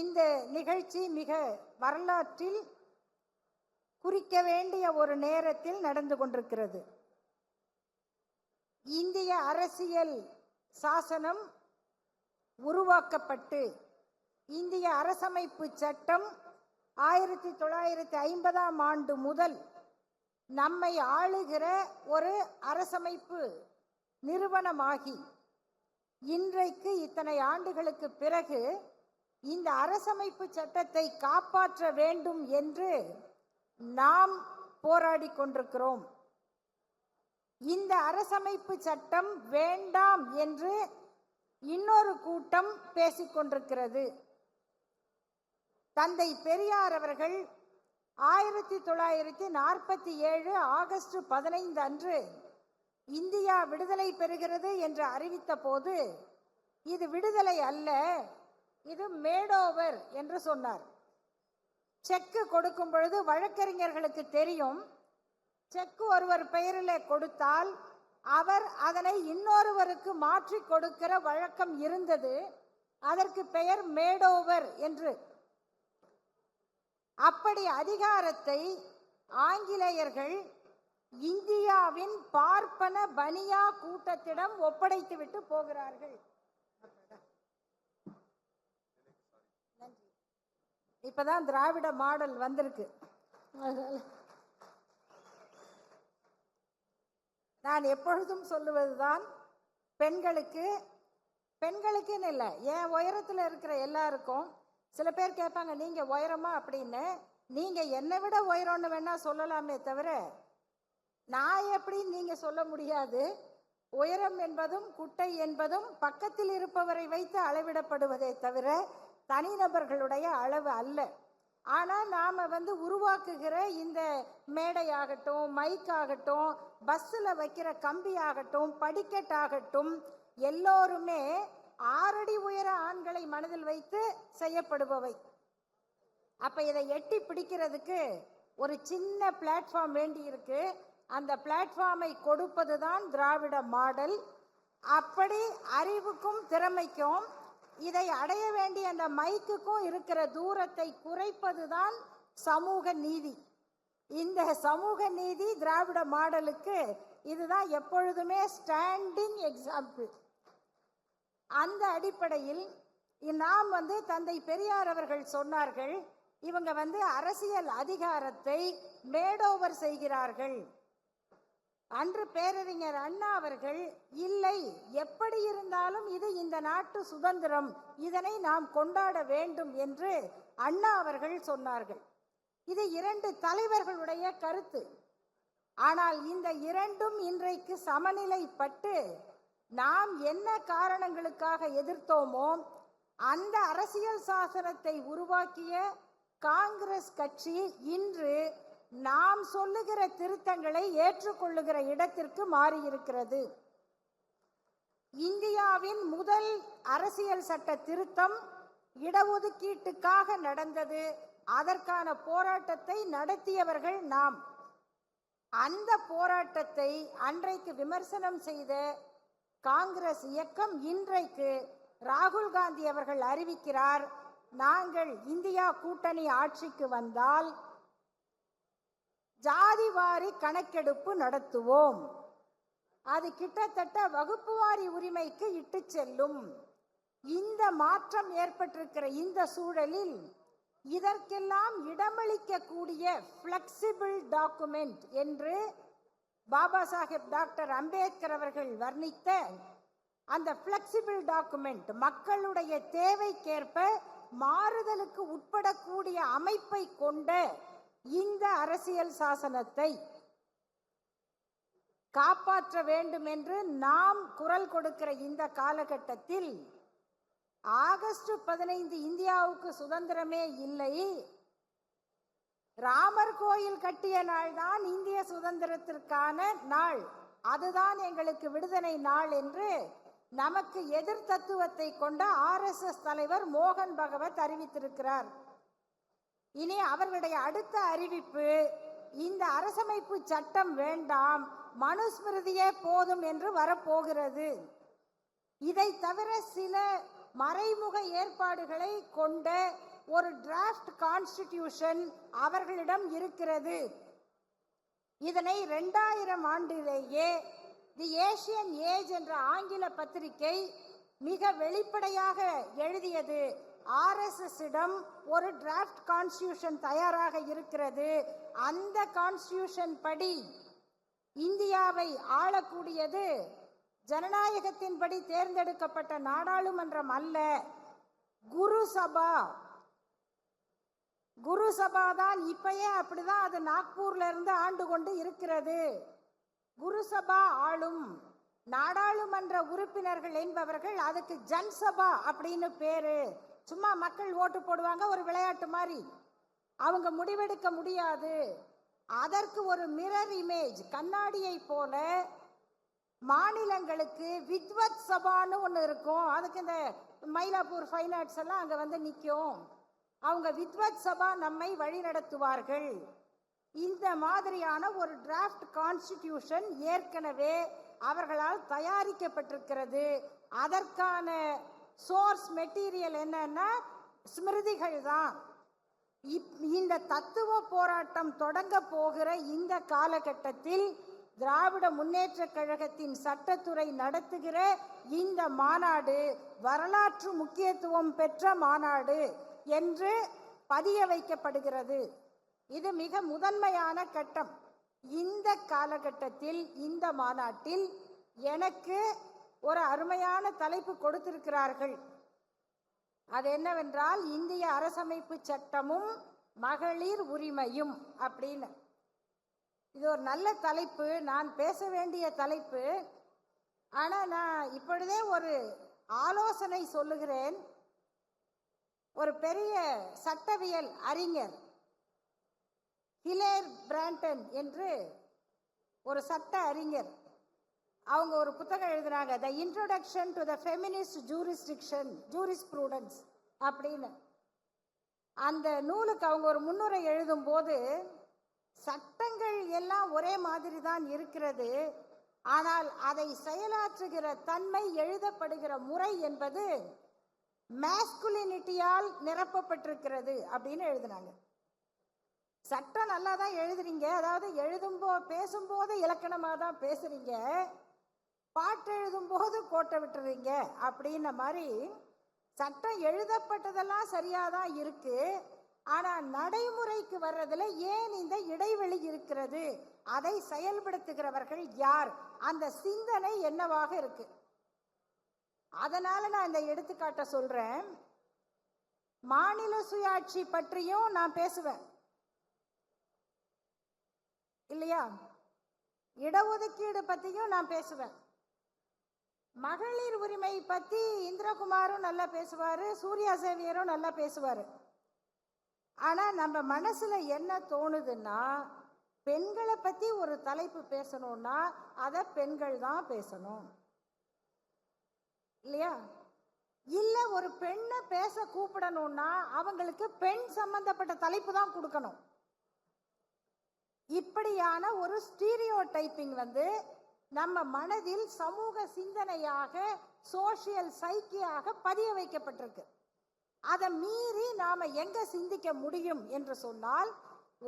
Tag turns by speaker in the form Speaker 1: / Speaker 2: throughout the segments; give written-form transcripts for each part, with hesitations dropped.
Speaker 1: இந்த நிகழ்ச்சி மிக வரலாற்றில் குறிக்க வேண்டிய ஒரு நேரத்தில் நடந்து கொண்டிருக்கிறது. இந்திய அரசியல் சாசனம் உருவாக்கப்பட்டு இந்திய அரசமைப்பு சட்டம் 1950ஆம் ஆண்டு முதல் நம்மை ஆளுகிற ஒரு அரசமைப்பு நிறுவனமாகி இன்றைக்கு இத்தனை ஆண்டுகளுக்கு பிறகு இந்த அரசமைப்பு சட்டத்தை காப்பாற்ற வேண்டும் என்று நாம் போராடி கொண்டிருக்கிறோம். இந்த அரசமைப்பு சட்டம் வேண்டாம் என்று இன்னொரு கூட்டம் பேசிக்கொண்டிருக்கிறது. தந்தை பெரியார் அவர்கள் 1947 ஆகஸ்ட் 15 அன்று இந்தியா விடுதலை பெறுகிறது என்று அறிவித்த போது இது விடுதலை அல்ல, இது மேடோவர் என்று சொன்னார். செக்கு கொடுக்கும் பொழுது வழக்கறிஞர்களுக்கு தெரியும், செக்கு ஒருவர் பெயரில் கொடுத்தால் அவர் அதனை இன்னொருவருக்கு மாற்றி கொடுக்கிற வழக்கம் இருந்தது. அதற்கு பெயர் மேடோவர் என்று. அப்படி அதிகாரத்தை ஆங்கிலேயர்கள் இந்தியாவின் பார்ப்பன பனியா கூட்டத்திடம் ஒப்படைத்துவிட்டு போகிறார்கள். இப்பதான் திராவிட மாடல் வந்திருக்கு. நான் எப்பொழுதும் சொல்லுவதுதான், பெண்களுக்குன்னு இல்லை, என் உயரத்தில் இருக்கிற எல்லாருக்கும். சில பேர் கேட்பாங்க, நீங்க உயரமா அப்படின்னு. நீங்க என்னை விட உயரம்னு வேணா சொல்லலாமே தவிர நான் எப்படின்னு நீங்க சொல்ல முடியாது. உயரம் என்பதும் குட்டை என்பதும் பக்கத்தில் இருப்பவரை வைத்து அளவிடப்படுவதே தவிர தனிநபர்களுடைய அளவு அல்ல. ஆனால் நாம் உருவாக்குகிற இந்த மேடையாகட்டும், மைக்காகட்டும், பஸ்ஸில் வைக்கிற கம்பி ஆகட்டும், படிக்கட் ஆகட்டும், எல்லோருமே 6 அடி உயர ஆண்களை மனதில் வைத்து செய்யப்படுபவை. அப்ப இதை எட்டி பிடிக்கிறதுக்கு ஒரு சின்ன பிளாட்ஃபார்ம் வேண்டி இருக்கு. அந்த பிளாட்ஃபார்மை கொடுப்பதுதான் திராவிட மாடல். அப்படி அறிவுக்கும் திறமைக்கும் இதை அடைய வேண்டிய அந்த மைக்குக்கும் இருக்கிற தூரத்தை குறைப்பதுதான் சமூக நீதி. இந்த சமூக நீதி திராவிட மாடலுக்கு இதுதான் எப்பொழுதுமே ஸ்டாண்டிங் எக்ஸாம்பிள். அந்த அடிப்படையில் நாம் தந்தை பெரியார் அவர்கள் சொன்னார்கள், இவங்க அரசியல் அதிகாரத்தை மேடோவர் செய்கிறார்கள். அன்று பேரறிஞர் அண்ணா அவர்கள், இல்லை, எப்படி இருந்தாலும் இது இந்த நாட்டு சுதந்திரம், இதனை நாம் கொண்டாட வேண்டும் என்று அண்ணா அவர்கள் சொன்னார்கள். இது 2 தலைவர்களுடைய கருத்து. ஆனால் இந்த இரண்டும் இன்றைக்கு சமநிலைப்பட்டு நாம் என்ன காரணங்களுக்காக எதிர்த்தோமோ அந்த அரசியல் சாசனத்தை உருவாக்கிய காங்கிரஸ் கட்சி இன்று நாம் சொல்லுகிற திருத்தங்களை ஏற்றுக்கொள்ளுகிற இடத்திற்கு மாறியிருக்கிறது. இந்தியாவின் முதல் அரசியல் சட்ட திருத்தம் இடஒதுக்கீட்டுக்காக நடந்தது. அதற்கான போராட்டத்தை நடத்தியவர்கள் நாம். அந்த போராட்டத்தை அன்றைக்கு விமர்சனம் செய்த காங்கிரஸ் இயக்கம் இன்றைக்கு ராகுல் காந்தி அவர்கள் அறிவிக்கிறார், நாங்கள் இந்தியா கூட்டணி ஆட்சிக்கு வந்தால் ஜாதிவாரி கணக்கெடுப்பு நடத்துவோம், அது கிட்டத்தட்ட வகுப்புவாரி உரிமைக்கு இட்டு செல்லும். இந்த மாற்றம் ஏற்பட்டிருக்கிற இந்த சூழலில் இதற்கெல்லாம் இடமளிக்கக்கூடிய பிளெக்சிபிள் டாக்குமெண்ட் என்று பாபா சாஹேப் டாக்டர் அம்பேத்கர் அவர்கள் வர்ணித்த அந்த பிளெக்சிபிள் டாக்குமெண்ட், மக்களுடைய தேவைக்கேற்ப மாறுதலுக்கு உட்படக்கூடிய அமைப்பை கொண்ட இந்த அரசியல் சாசனத்தை காப்பாற்ற வேண்டும் என்று நாம் குரல் கொடுக்கிற இந்த காலகட்டத்தில் ஆகஸ்ட் 15 இந்தியாவுக்கு சுதந்திரமே இல்லை, ராமர் கோயில் கட்டிய நாள் தான் இந்திய சுதந்திரத்திற்கான நாள், அதுதான் எங்களுக்கு விடுதலை நாள் என்று நமக்கு எதிர் தத்துவத்தை கொண்ட RSS தலைவர் மோகன் பகவத் அறிவித்திருக்கிறார். இனி அவர்களுடைய அடுத்த அறிவிப்பு, இந்த அரசமைப்பு சட்டம் வேண்டாம், மனுஸ்மிருதியே போதும் என்று வரப்போகிறது. இதை தவிர சில மறைமுக ஏற்பாடுகளை கொண்ட ஒரு டிராஃப்ட் கான்ஸ்டிடியூஷன் அவர்களிடம் இருக்கிறது. இதனை 2000 ஆண்டிலேயே தி ஏசியன் ஏஜ் என்ற ஆங்கில பத்திரிகை மிக வெளிப்படையாக எழுதியது. RSS இடம் ஒரு டிராஃப்ட் கான்ஸ்டிடியூஷன் தயாராக இருக்கிறது. அந்த கான்ஸ்டிடியூஷன் படி இந்தியாவை ஆளக்கூடியது ஜனநாயகத்தின்படி தேர்ந்தெடுக்கப்பட்ட நாடாளுமன்றம் அல்ல, குரு சபா. குரு சபா தான் இப்பயே அப்படிதான் அது நாக்பூர்ல இருந்து ஆண்டு கொண்டு இருக்கிறது. குரு சபா ஆளும். நாடாளுமன்ற உறுப்பினர்கள் என்பவர்கள் அதுக்கு ஜன்சபா அப்படின்னு பேரு. சும்மா மக்கள் ஓட்டு போடுவாங்க, ஒரு விளையாட்டு மாதிரி. அவங்க முடிவெடுக்க முடியாது. அதற்கு ஒரு மிரர் இமேஜ், கண்ணாடியை போல மாநிலங்களுக்கு வித்வத் சபான்னு ஒன்று இருக்கும். அதுக்கு இந்த மயிலாப்பூர் ஃபைன் ஆர்ட்ஸ் எல்லாம் அங்கே வந்து நிற்கும். அவங்க வித்வத் சபா நம்மை வழி நடத்துவார்கள். இந்த மாதிரியான ஒரு டிராஃப்ட் கான்ஸ்டிடியூஷன் ஏற்கனவே அவர்களால் தயாரிக்கப்பட்டிருக்கிறது. அதற்கான சோர்ஸ் மெட்டீரியல் என்னன்னா ஸ்மிருதிகள் தான். இந்த தத்துவ போராட்டம் தொடங்க போகிற இந்த காலகட்டத்தில் திராவிட முன்னேற்ற கழகத்தின் சட்டத்துறை நடத்துகிற இந்த மாநாடு வரலாற்று முக்கியத்துவம் பெற்ற மாநாடு என்று பதிய வைக்கப்படுகிறது. இது மிக முதன்மையான கட்டம். இந்த காலகட்டத்தில் இந்த மாநாட்டில் எனக்கு ஒரு அருமையான தலைப்பு கொடுத்திருக்கிறார்கள். அது என்னவென்றால் இந்திய அரசமைப்பு சட்டமும் மகளிர் உரிமையும் அப்படின்னு. இது ஒரு நல்ல தலைப்பு, நான் பேச வேண்டிய தலைப்பு. ஆனால் நான் இப்பொழுதே ஒரு ஆலோசனை சொல்லுகிறேன். ஒரு பெரிய சட்டவியல் அறிஞர் ஹிலேர் பிராண்டன் என்று ஒரு சட்ட அறிஞர், அவங்க ஒரு புத்தகம் எழுதுனாங்க, the introduction to the feminist jurisprudence அப்படின்னு. அந்த நூலுக்கு அவங்க ஒரு முன்னுரை எழுதும் போது, சட்டங்கள் எல்லாம் ஒரே மாதிரி தான் இருக்கிறது, ஆனால் அதை செயலாற்றுகிற தன்மை, எழுதப்படுகிற முறை என்பது மேஸ்குலினிட்டியால் நிரப்பப்பட்டிருக்கிறது அப்படின்னு எழுதினாங்க. சட்டம் நல்லா தான் எழுதுறீங்க, அதாவது பேசும்போது இலக்கணமாக தான் பேசுறீங்க, பாட்டு எழுதும் போது கோட்டை விட்டுறீங்க அப்படின்ன மாதிரி. சட்டம் எழுதப்பட்டதெல்லாம் சரியாக தான் இருக்கு, ஆனால் நடைமுறைக்கு வர்றதுல ஏன் இந்த இடைவெளி இருக்கிறது? அதை செயல்படுத்துகிறவர்கள் யார்? அந்த சிந்தனை என்னவாக இருக்கு? அதனால நான் இந்த எடுத்துக்காட்ட சொல்றேன். மாநில சுயாட்சி பற்றியும் நான் பேசுவேன் இல்லையா? இடஒதுக்கீடு பத்தியும் நான் பேசுவேன். மகளிர் உரிமை பத்தி இந்திரகுமாரும் நல்லா பேசுவாரு, சூர்யா சேவியரும் நல்லா பேசுவாரு. ஆனா நம்ம மனசுல என்ன தோணுதுன்னா, பெண்களை பத்தி ஒரு தலைப்பு பேசணும்னா அதை பெண்கள் தான் பேசணும் இல்லையா? இல்ல ஒரு பெண்ணை பேச கூப்பிடணும்னா அவங்களுக்கு பெண் சம்பந்தப்பட்ட தலைப்பு தான் கொடுக்கணும். இப்படியான ஒரு ஸ்டீரியோ டைப்பிங் நம்ம மனதில் சமூக சிந்தனையாக, சோசியல் சைக்கியாக பதிய வைக்கப்பட்டிருக்கு. அதை மீறி நாம எங்க சிந்திக்க முடியும் என்று சொன்னால்,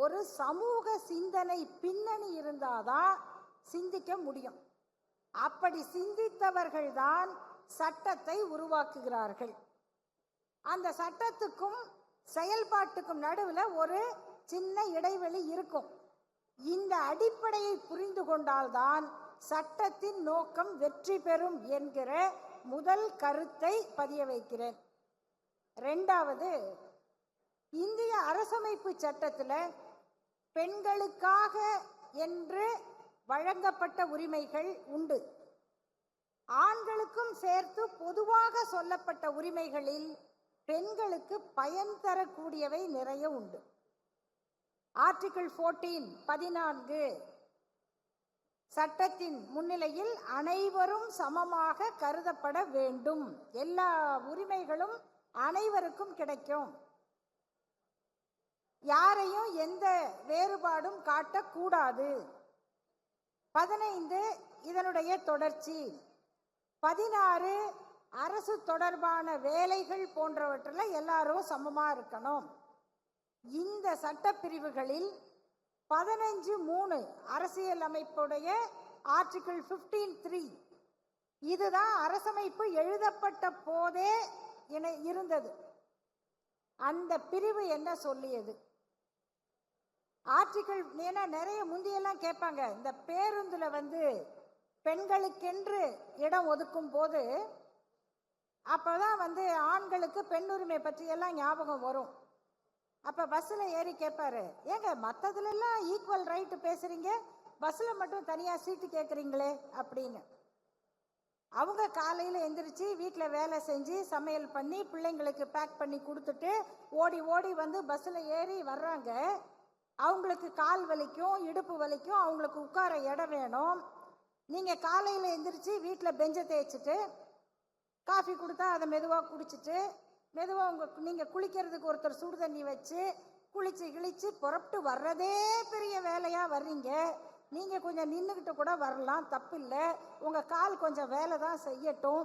Speaker 1: ஒரு சமூக சிந்தனை பின்னணி இருந்தாதான் சிந்திக்க முடியும். அப்படி சிந்தித்தவர்கள் தான் சட்டத்தை உருவாக்குகிறார்கள். அந்த சட்டத்துக்கும் செயல்பாட்டுக்கும் நடுவில் ஒரு சின்ன இடைவெளி இருக்கும். இந்த அடிப்படையை புரிந்து கொண்டால்தான் சட்டத்தின் நோக்கம் வெற்றி பெறும் என்கிற முதல் கருத்தை பதிய வைக்கிறேன். இரண்டாவது, இந்திய அரசமைப்பு சட்டத்தில் பெண்களுக்காக என்று வழங்கப்பட்ட உரிமைகள் உண்டு. ஆண்களுக்கும் சேர்த்து பொதுவாக சொல்லப்பட்ட உரிமைகளில் பெண்களுக்கு பயன் தரக்கூடியவை நிறைய உண்டு. ஆர்டிகிள் 14 சட்டத்தின் முன்னிலையில் அனைவரும் சமமாக கருதப்பட வேண்டும், எல்லா உரிமைகளும் அனைவருக்கும் கிடைக்கும், யாரையும் எந்த வேறுபாடும் காட்டக்கூடாது. 15 இதனுடைய தொடர்ச்சி. 16 அரசு தொடர்பான வேலைகள் போன்றவற்றில் எல்லாரும் சமமா இருக்கணும். இந்த சட்டப்பிரிவுகளில் 15(3) அரசியல் அமைப்புடைய ஆர்டிகிள் 15(3) இதுதான் அரசமைப்பு எழுதப்பட்ட போதே இருந்தது. அந்த பிரிவு என்ன சொல்லியது? ஆர்டிகிள், ஏன்னா நிறைய முந்தியெல்லாம் கேட்பாங்க, இந்த பேருந்துல பெண்களுக்கென்று இடம் ஒதுக்கும் போது அப்பதான் ஆண்களுக்கு பெண் உரிமை பற்றி எல்லாம் ஞாபகம் வரும். அப்ப பஸ்ல ஏறி கேட்பாரு, ஏங்க மற்றதுல எல்லாம் ஈக்குவல் ரைட் பேசுறீங்க, பஸ்ல மட்டும் தனியா சீட்டு கேட்குறீங்களே அப்படின்னு. அவங்க காலையில் எந்திரிச்சு வீட்டில் வேலை செஞ்சு சமையல் பண்ணி பிள்ளைங்களுக்கு பேக் பண்ணி கொடுத்துட்டு ஓடி ஓடி பஸ்ஸில் ஏறி வர்றாங்க. அவங்களுக்கு கால் வலிக்கும், இடுப்பு வலிக்கும், அவங்களுக்கு உட்கார இடம் வேணும். நீங்கள் காலையில் எந்திரிச்சு வீட்டில் பெஞ்சை தேய்ச்சிட்டு காஃபி கொடுத்தா அதை மெதுவாக குடிச்சிட்டு மெதுவாக நீங்கள் குளிக்கிறதுக்கு ஒருத்தர் சுடு தண்ணி வச்சு குளிச்சு கிழிச்சு புறப்பட்டு வர்றதே பெரிய வேலையாக வர்றீங்க. நீங்கள் கொஞ்சம் நின்றுக்கிட்டு கூட வரலாம், தப்பு இல்லை, உங்கள் கால் கொஞ்சம் வேலை தான் செய்யட்டும்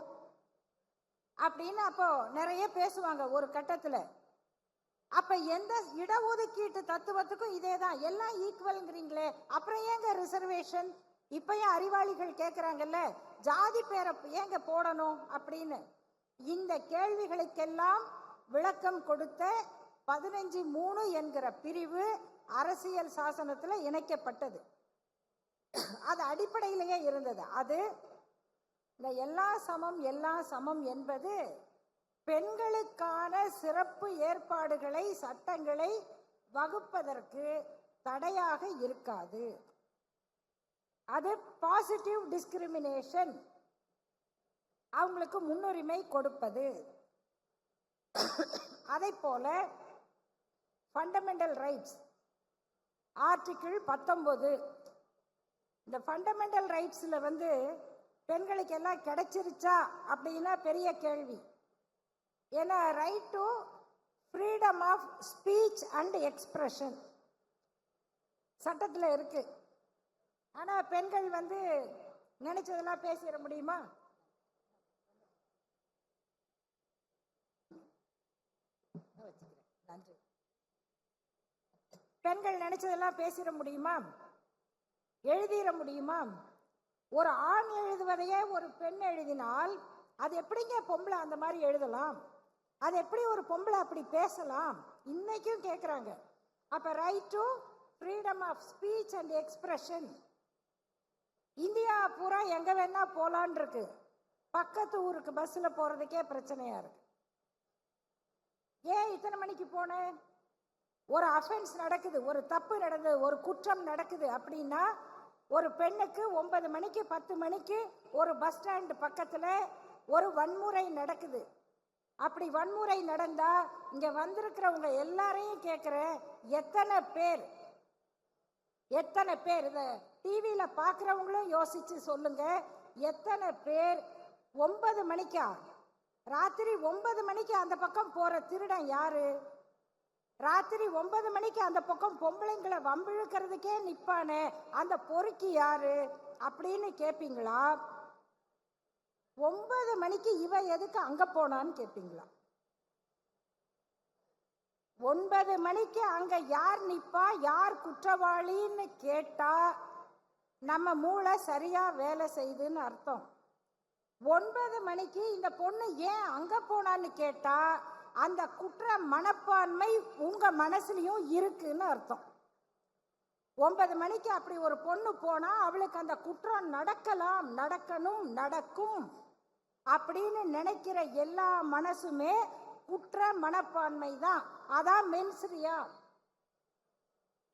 Speaker 1: அப்படின்னு அப்போ நிறைய பேசுவாங்க ஒரு கட்டத்தில். அப்போ எந்த இடஒதுக்கீட்டு தத்துவத்துக்கும் இதே தான், எல்லாம் ஈக்குவல்ங்கிறீங்களே, அப்புறம் ஏங்க ரிசர்வேஷன்? இப்பயும் அறிவாளிகள் கேட்குறாங்கல்ல, ஜாதி பேரை ஏங்க போடணும் அப்படின்னு. இந்த கேள்விகளுக்கெல்லாம் விளக்கம் கொடுத்த 15(3) என்கிற பிரிவு அரசியல் சாசனத்தில் இணைக்கப்பட்டது. அது அடிப்படையிலேயே இருந்தது. அது இந்த எல்லாம் சமம் என்பது பெண்களுக்கான சிறப்பு ஏற்பாடுகளை, சட்டங்களை வகுப்பதற்கு தடையாக இருக்காது. அது பாசிட்டிவ் டிஸ்கிரிமினேஷன், அவங்களுக்கு முன்னுரிமை கொடுப்பது. அதை போல ஃபண்டமெண்டல் ரைட்ஸ் ஆர்டிகிள் 19, இந்த ஃபண்டமெண்டல் ரைட்ஸில் பெண்களுக்கு எல்லாம் கிடைச்சிருச்சா அப்படின்னா பெரிய கேள்வி. ஏன்னா right to freedom of speech and expression சட்டத்தில் இருக்கு. ஆனால் பெண்கள் நினைச்சதெல்லாம் பேசிட முடியுமா? நன்றி. பெண்கள் நினைச்சதெல்லாம் பேசிட முடியுமா? எழுதிட முடியுமா? ஒரு ஆண் எழுதுவதையே ஒரு பெண் எழுதினால் அது எப்படிங்க பொம்பளை அந்த மாதிரி எழுதலாம்? அது எப்படி ஒரு பொம்பளை அப்படி பேசலாம்? இன்னைக்கும் கேட்குறாங்க. அப்போ right to freedom of speech and expression India பூரா எங்கே வேணா போகலான் இருக்கு. பக்கத்து ஊருக்கு பஸ்ஸில் போகிறதுக்கே பிரச்சனையா இருக்கு. ஏன் இத்தனை மணிக்கு போனேன்? ஒரு அஃபென்ஸ் நடக்குது, ஒரு தப்பு நடக்குது, ஒரு குற்றம் நடக்குது அப்படின்னா ஒரு பெண்ணுக்கு 9 மணிக்கு 10 மணிக்கு ஒரு பஸ் ஸ்டாண்டு பக்கத்தில் ஒரு வன்முறை நடக்குது. அப்படி வன்முறை நடந்தா இங்க வந்திருக்கிறவங்க எல்லாரையும் கேட்குறேன், எத்தனை பேர் இதை டிவியில பார்க்குறவங்களும் யோசிச்சு சொல்லுங்க, எத்தனை பேர் 9 மணிக்கா, ராத்திரி 9 மணிக்கு அந்த பக்கம் போற திருடன் யாரு? ராத்திரி 9 மணிக்கு அந்த பக்கம் பொம்பளைங்களை வம்பிழுக்கிறதுக்கே நிப்பானே அந்த பொறுக்கி யாரு அப்படின்னு கேட்பீங்களா? 9 மணிக்கு இவ எதுக்கு அங்க போனான்னு கேட்பீங்களா? 9 மணிக்கு அங்க யார் நிப்பா, யார் குற்றவாளின்னு கேட்டா நம்ம மூளை சரியா வேலை செய்யுதுன்னு அர்த்தம். 9 மணிக்கு இந்த பொண்ணு ஏன் அங்க போனான்னு கேட்டா அந்த குற்ற மனப்பான்மை உங்க மனசுலயும் இருக்குன்னு அர்த்தம். 9 மணிக்கு அப்படி ஒரு பொண்ணு போனா அவளுக்கு அந்த குற்றம் நடக்கலாம், நடக்கணும், நடக்கும் அப்படின்னு நினைக்கிற எல்லா மனசுமே குற்ற மனப்பான்மை தான். அதான் மென்ஸ்ரியா.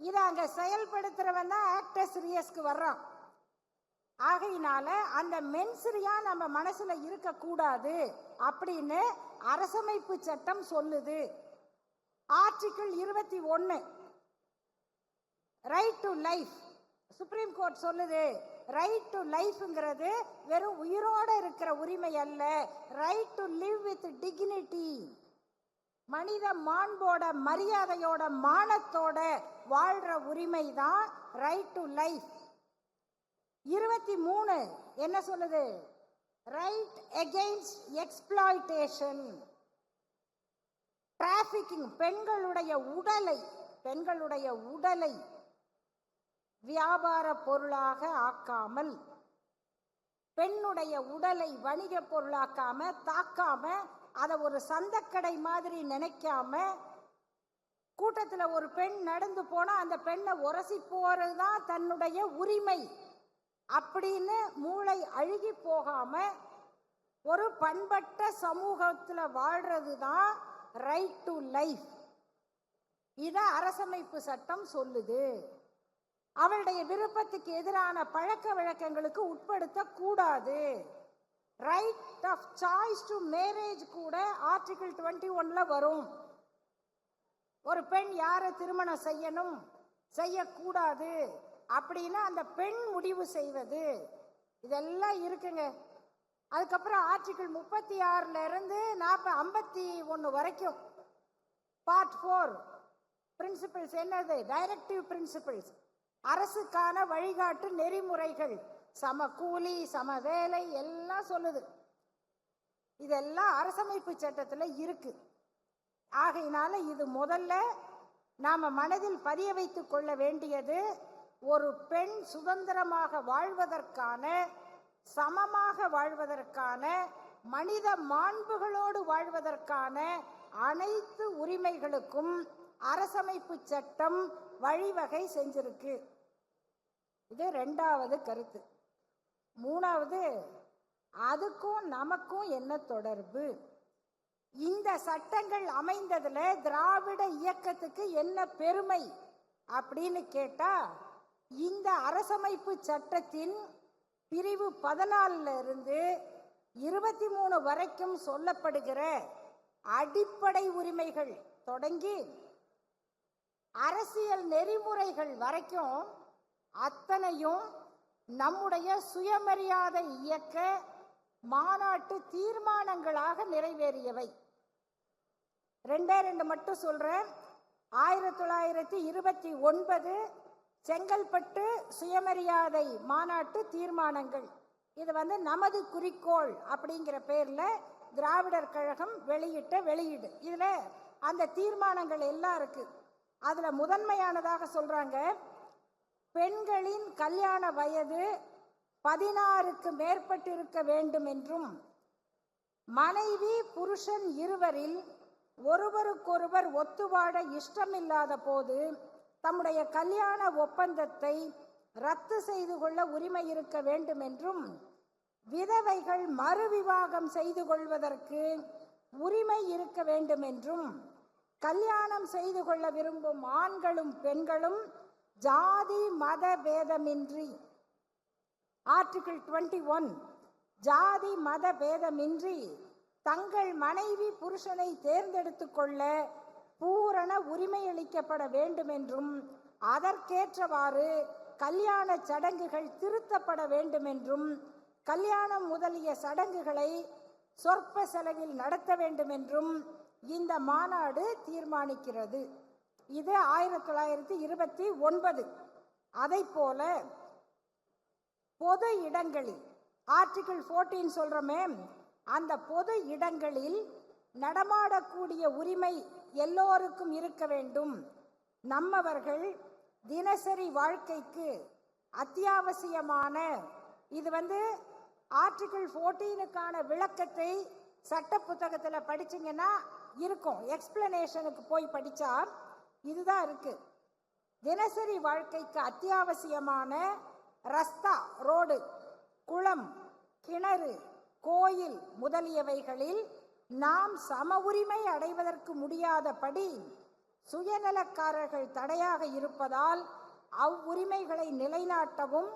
Speaker 1: இதை அங்க செயல்படுத்துறவன் தான் ஆக்டர்ஸ் ரியஸ்க்கு வர்றான். ஆகையினால அந்த மென்ஸ்ரியா நம்ம மனசுல இருக்க கூடாது அப்படின்னு அரசமைப்பு சட்டம் சொல்லுது. Article 21 right to life, supreme court சொல்லுது ரைட் டு லைஃப்ங்கிறது வெறும் உயிரோட இருக்கிற உரிமை அல்ல, right to live with dignity, மனித மாண்போட மரியாதையோட மானத்தோட வாழ்ற உரிமை தான் ரைட் டு லைஃப். 23 என்ன சொல்லுது? ரைட் எகெயின்ஸ்ட் எக்ஸ்ப்ளாய்டேஷன், டிராபிக்கிங், பெண்களுடைய உடலை வியாபார பொருளாக ஆக்காமல், பெண்ணுடைய உடலை வணிக பொருளாக்காம, தாக்காம, அதை ஒரு சந்தக்கடை மாதிரி நினைக்காம, கூட்டத்தில் ஒரு பெண் நடந்து போனா அந்த பெண்ணை உரசி போறதுதான் தன்னுடைய உரிமை அப்படின்னு மூளை அழுகி போகாம ஒரு பண்பட்ட சமூகத்தில் வாழ்றது தான் ரைட் டு லைஃப். இத அரசமைப்பு சட்டம் சொல்லுது. அவளுடைய விருப்பத்துக்கு எதிரான பழக்க வழக்கங்களுக்கு உட்படுத்த கூடாது. Right of choice to marriage கூட ஆர்டிகிள் 21ல வரும். ஒரு பெண் யாரை திருமணம் செய்யணும் செய்யக்கூடாது அப்படின்னு அந்த பெண் முடிவு செய்வது, இதெல்லாம் இருக்குங்க. அதுக்கப்புறம் ஆர்டிகிள் 36ல இருந்து 51 வரைக்கும் பார்ட் 4 பிரின்சிபிள்ஸ் என்னது? டைரக்டிவ் பிரின்சிபிள்ஸ், அரசுக்கான வழிகாட்டு நெறிமுறைகள், சம கூலி சம வேலை எல்லாம் சொல்லுது. இதெல்லாம் அரசமைப்பு சட்டத்தில் இருக்கு. ஆகையினால இது முதல்ல நாம மனதில் பதிய வைத்துக் கொள்ள வேண்டியது, ஒரு பெண் சுதந்திரமாக வாழ்வதற்கான, சமமாக வாழ்வதற்கான, மனித மாண்புகளோடு வாழ்வதற்கான அனைத்து உரிமைகளுக்கும் அரசமைப்பு சட்டம் வழிவகை செஞ்சிருக்கு. இது 2வது கருத்து. 3வது, அதுக்கும் நமக்கும் என்ன தொடர்பு? இந்த சட்டங்கள் அமைந்ததுல திராவிட இயக்கத்துக்கு என்ன பெருமை அப்படின்னு கேட்டா, இந்த அரசமைப்பு சட்டத்தின் பிரிவு 14ல இருந்து 23 வரைக்கும் சொல்லப்படுகிற அடிப்படை உரிமைகள் தொடங்கி அரசியல் நெறிமுறைகள் வரைக்கும் அத்தனையும் நம்முடைய சுயமரியாதை இயக்க மாநாட்டு தீர்மானங்களாக நிறைவேறியவை. 2 மட்டும் சொல்றேன். 1929 செங்கல்பட்டு சுயமரியாதை மாநாட்டு தீர்மானங்கள். இது நமது குறிக்கோள் அப்படிங்கிற பேர்ல திராவிடர் கழகம் வெளியிட்ட வெளியீடு. இதுல அந்த தீர்மானங்கள் எல்லாம் இருக்கு. அதுல முதன்மையானதாக சொல்றாங்க, பெண்களின் கல்யாண வயது 16க்கு மேற்பட்டிருக்க வேண்டும் என்றும், மனைவி புருஷன் இருவரில் ஒருவருக்கொருவர் ஒத்துவாழ இஷ்டமில்லாத போது தம்முடைய கல்யாண ஒப்பந்தத்தை ரத்து செய்து கொள்ள உரிமை இருக்க வேண்டும் என்றும், விதவைகள் மறுவிவாகம் செய்து கொள்வதற்கு உரிமை இருக்க வேண்டும் என்றும், கல்யாணம் செய்து கொள்ள விரும்பும் ஆண்களும் பெண்களும் ஜாதி மத பேதமின்றி, ஆர்டிகிள் 21, ஜாதி மத பேதமின்றி தங்கள் மனைவி புருஷனை தேர்ந்தெடுத்து கொள்ள பூரண உரிமை அளிக்கப்பட வேண்டும் என்றும், அதற்கேற்றவாறு கல்யாண சடங்குகள் திருத்தப்பட வேண்டும் என்றும், கல்யாணம் முதலிய சடங்குகளை சொற்ப செலவில் நடத்த வேண்டும் என்றும் இந்த மாநாடு தீர்மானிக்கிறது. இது 1929. அதை போல பொது இடங்களில் ஆர்டிகிள் 14 சொல்றமே, அந்த பொது இடங்களில் நடமாடக்கூடிய உரிமை எல்லோருக்கும் இருக்க வேண்டும். நம்மவர்கள் தினசரி வாழ்க்கைக்கு அத்தியாவசியமான, இது ஆர்டிகிள் 14க்கான விளக்கத்தை சட்ட புத்தகத்தில் படிச்சீங்கன்னா இருக்கும். எக்ஸ்பிளனேஷனுக்கு போய் படிச்சா இதுதான் இருக்கு. தினசரி வாழ்க்கைக்கு அத்தியாவசியமான ரஸ்தா, ரோடு, குளம், கிணறு, கோயில் முதலியவைகளில் நாம் சம உரிமை அடைவதற்கு முடியாதபடி சுயநலக்காரர்கள் தடையாக இருப்பதால் அவ்வுரிமைகளை நிலைநாட்டவும்,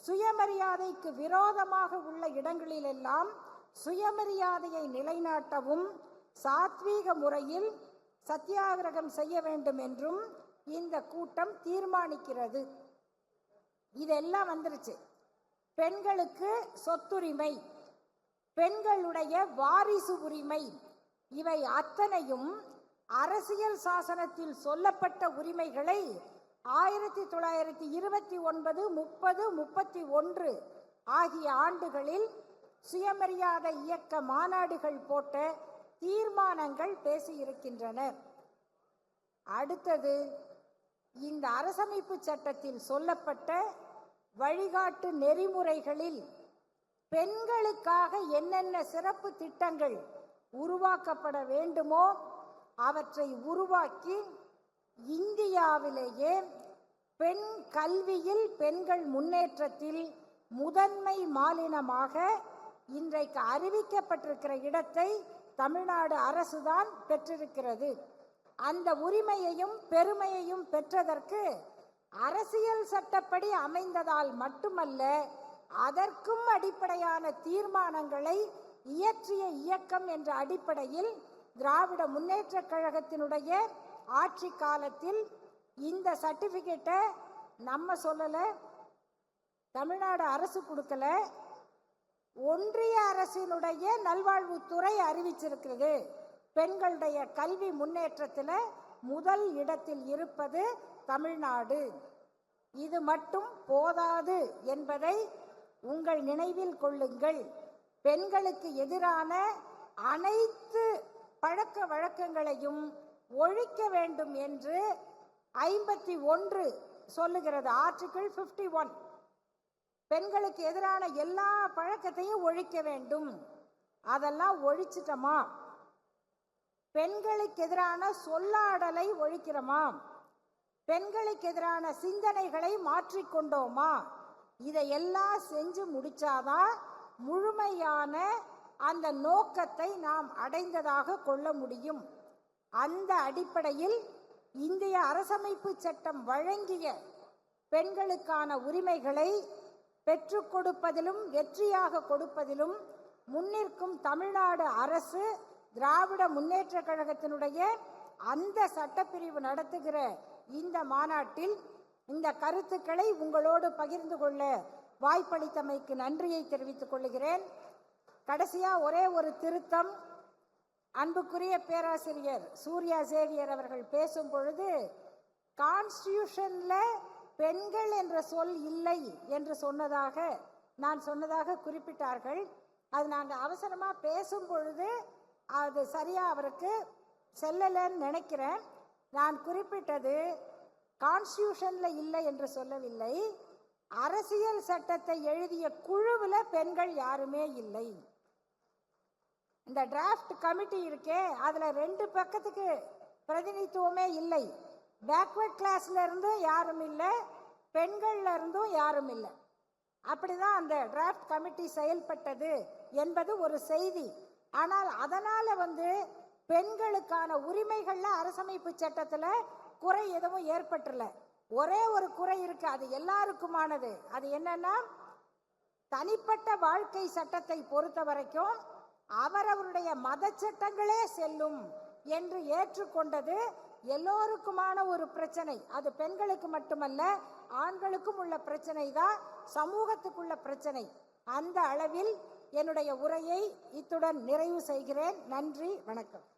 Speaker 1: சுயமரியாதைக்கு விரோதமாக உள்ள இடங்களிலெல்லாம் சுயமரியாதையை நிலைநாட்டவும் சாத்வீக முறையில் சத்தியாகிரகம் செய்ய வேண்டும் என்றும் இந்த கூட்டம் தீர்மானிக்கிறது. இதெல்லாம் வந்துருச்சு. பெண்களுக்கு சொத்துரிமை, பெண்களுடைய வாரிசு உரிமை, இவை அத்தனையும் அரசியல் சாசனத்தில் சொல்லப்பட்ட உரிமைகளை 1929, 30, 31 ஆகிய ஆண்டுகளில் சுயமரியாதை இயக்க மாநாடுகள் போட்ட தீர்மானங்கள் பேசியிருக்கின்றனர். அடுத்தது, இந்த அரசமைப்பு சட்டத்தில் சொல்லப்பட்ட வழிகாட்டு நெறிமுறைகளில் பெண்களுக்காக என்னென்ன சிறப்பு திட்டங்கள் உருவாக்கப்பட வேண்டுமோ அவற்றை உருவாக்கி இந்தியாவிலேயே பெண் கல்வியில் பெண்கள் முன்னேற்றத்தில் முதன்மை மாநிலமாக இன்றைக்கு அறிவிக்கப்பட்டிருக்கிற இடத்தை தமிழ்நாடு அரசுதான் பெற்றிருக்கிறது. அந்த உரிமையையும் பெருமையையும் பெற்றதற்கு அரசியல் சட்டப்படி அமைந்ததால் மட்டுமல்ல, அதற்கும் அடிப்படையான தீர்மானங்களை இயற்றிய இயக்கம் என்ற அடிப்படையில் திராவிட முன்னேற்ற கழகத்தினுடைய ஆட்சி காலத்தில் இந்த சர்டிபிகேட்டை நம்ம சொல்லல, தமிழ்நாடு அரசு கொடுக்கல, ஒன்றிய அரசினுடைய நல்வாழ்வுத்துறை அறிவிச்சிருக்கிறது. பெண்களுடைய கல்வி முன்னேற்றத்தில் முதல் இடத்தில் இருப்பது தமிழ்நாடு. இது மட்டும் போதாது என்பதை உங்கள் நினைவில் கொள்ளுங்கள். பெண்களுக்கு எதிரான அனைத்து பழக்க வழக்கங்களையும் ஒழிக்க வேண்டும் என்று 51 சொல்லுகிறது. ஆர்டிகிள் 51 பெண்களுக்கு எதிரான எல்லா பழக்கத்தையும் ஒழிக்க வேண்டும். அதெல்லாம் ஒழிச்சிட்டோமா? பெண்களுக்கு எதிரான சொல்லாடலை ஒழிக்கிறோமா? பெண்களுக்கு எதிரான சிந்தனைகளை மாற்றிக்கொண்டோமா? இதையெல்லாம் செஞ்சு முடிச்சாதான் முழுமையான அந்த நோக்கத்தை நாம் அடைந்ததாக கொள்ள முடியும். அந்த அடிப்படையில் இந்திய அரசமைப்பு சட்டம் வழங்கிய பெண்களுக்கான உரிமைகளை பெற்றுக் கொடுப்பதிலும் வெற்றியாக கொடுப்பதிலும் முன்னிற்கும் தமிழ்நாடு அரசு திராவிட முன்னேற்ற கழகத்தினுடைய அந்த சட்டப்பிரிவு நடத்துகிற இந்த மாநாட்டில் இந்த கருத்துக்களை உங்களோடு பகிர்ந்து கொள்ள வாய்ப்பளித்தமைக்கு நன்றியை தெரிவித்துக் கொள்கிறேன். கடைசியா ஒரே ஒரு திருத்தம். அன்புக்குரிய பேராசிரியர் சூர்யா சேவியர் அவர்கள் பேசும் பொழுது கான்ஸ்டிடியூஷன்ல பெண்கள் என்ற சொல் இல்லை என்று நான் சொன்னதாக குறிப்பிட்டார்கள். அது நாங்கள் அவசரமா பேசும் பொழுது அது சரியா அவருக்கு செல்லலன்னு நினைக்கிறேன். நான் குறிப்பிட்டது கான்ஸ்டிடியூஷன்ல இல்லை என்று சொல்லவில்லை. அரசியல் சட்டத்தை எழுதிய குழுவில் பெண்கள் யாருமே இல்லை. இந்த டிராஃப்ட் கமிட்டி இருக்கே, அதுல 2 பக்கத்துக்கு பிரதிநிதித்துவமே இல்லை. பேக்வர்ட் கிளாஸ்ல இருந்தும் யாரும் இல்லை, பெண்கள்ல இருந்தும் யாரும் இல்லை. அப்படிதான் அந்த டிராஃப்ட் கமிட்டி செயல்பட்டது என்பது ஒரு செய்தி. ஆனால் அதனால பெண்களுக்கான உரிமைகள்ல அரசமைப்பு சட்டத்துல குறை எதுவும் ஏற்பட்டுல. ஒரே ஒரு குறை இருக்கு, அது எல்லாருக்குமானது. அது என்னன்னா, தனிப்பட்ட வாழ்க்கை சட்டத்தை பொறுத்த வரைக்கும் அவரவருடைய மத சட்டங்களே செல்லும் என்று ஏற்றுக்கொண்டது எல்லோருக்குமான ஒரு பிரச்சனை. அது பெண்களுக்கு மட்டுமல்ல, ஆண்களுக்கும் உள்ள பிரச்சனை தான், சமூகத்துக்குள்ள பிரச்சனை. அந்த அளவில் என்னுடைய உரையை இத்துடன் நிறைவு செய்கிறேன். நன்றி, வணக்கம்.